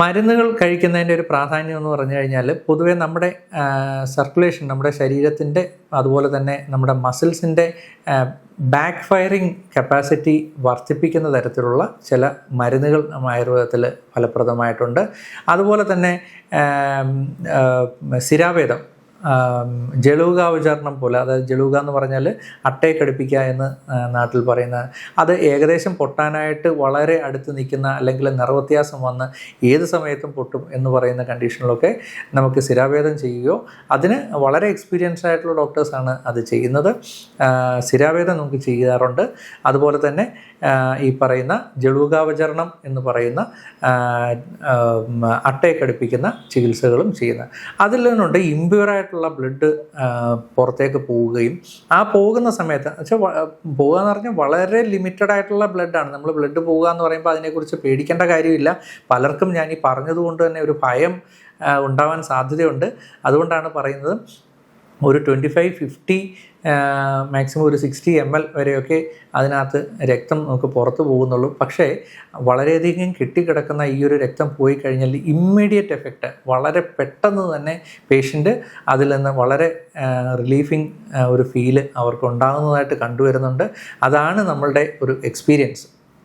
മരുന്നുകൾ കഴിക്കുന്നതിൻ്റെ ഒരു പ്രാധാന്യം എന്ന് പറഞ്ഞു കഴിഞ്ഞാൽ പൊതുവെ നമ്മുടെ സർക്കുലേഷൻ, നമ്മുടെ ശരീരത്തിൻ്റെ അതുപോലെ തന്നെ നമ്മുടെ മസിൽസിൻ്റെ ബാക്ക് ഫയറിങ് കപ്പാസിറ്റി വർദ്ധിപ്പിക്കുന്ന തരത്തിലുള്ള ചില മരുന്നുകൾ ആയുർവേദത്തിൽ ഫലപ്രദമായിട്ടുണ്ട്. അതുപോലെ തന്നെ സിരാവേദം, ജലൂകാവചരണം പോലെ, അതായത് ജലൂക എന്ന് പറഞ്ഞാൽ അട്ടയെ കടിപ്പിക്കുക എന്ന് നാട്ടിൽ പറയുന്ന, അത് ഏകദേശം പൊട്ടാനായിട്ട് വളരെ അടുത്ത് നിൽക്കുന്ന അല്ലെങ്കിൽ നിറവ്യത്യാസം വന്ന് ഏത് സമയത്തും പൊട്ടും എന്ന് പറയുന്ന കണ്ടീഷനിലൊക്കെ നമുക്ക് സിരാവേദം ചെയ്യുകയോ, അതിന് വളരെ എക്സ്പീരിയൻസ്ഡ് ആയിട്ടുള്ള ഡോക്ടേഴ്സാണ് അത് ചെയ്യുന്നത്. സിരാവേദം നമുക്ക് ചെയ്യാറുണ്ട്. അതുപോലെ തന്നെ ഈ പറയുന്ന ജലൂകാവചരണം എന്ന് പറയുന്ന അട്ടയെ കടിപ്പിക്കുന്ന ചികിത്സകളും ചെയ്യുന്നത്. അതിൽ നിന്നുണ്ട് ഇമ്പ്യൂറായിട്ടുള്ള ബ്ലഡ് പുറത്തേക്ക് പോവുകയും, ആ പോകുന്ന സമയത്ത് വെച്ചാൽ പോകുക എന്ന് പറഞ്ഞാൽ വളരെ ലിമിറ്റഡ് ആയിട്ടുള്ള ബ്ലഡാണ്. നമ്മൾ ബ്ലഡ് പോകുക എന്ന് പറയുമ്പോൾ അതിനെക്കുറിച്ച് പേടിക്കേണ്ട കാര്യമില്ല. പലർക്കും ഞാൻ ഈ പറഞ്ഞതുകൊണ്ട് തന്നെ ഒരു ഭയം ഉണ്ടാവാൻ സാധ്യതയുണ്ട്. അതുകൊണ്ടാണ് പറയുന്നത് ഒരു 25-50 മാക്സിമം ഒരു 60 ml വരെയൊക്കെ അതിനകത്ത് രക്തം നമുക്ക് പുറത്ത് പോകുന്നുള്ളൂ. പക്ഷേ വളരെയധികം കെട്ടിക്കിടക്കുന്ന ഈ ഒരു രക്തം പോയി കഴിഞ്ഞാൽ ഇമ്മീഡിയറ്റ് എഫക്റ്റ്, വളരെ പെട്ടെന്ന് തന്നെ പേഷ്യൻ്റ് അതിൽ നിന്ന് വളരെ റിലീഫിങ് ഒരു ഫീല് അവർക്ക് ഉണ്ടാകുന്നതായിട്ട് കണ്ടുവരുന്നുണ്ട്. അതാണ് നമ്മളുടെ ഒരു എക്സ്പീരിയൻസ്.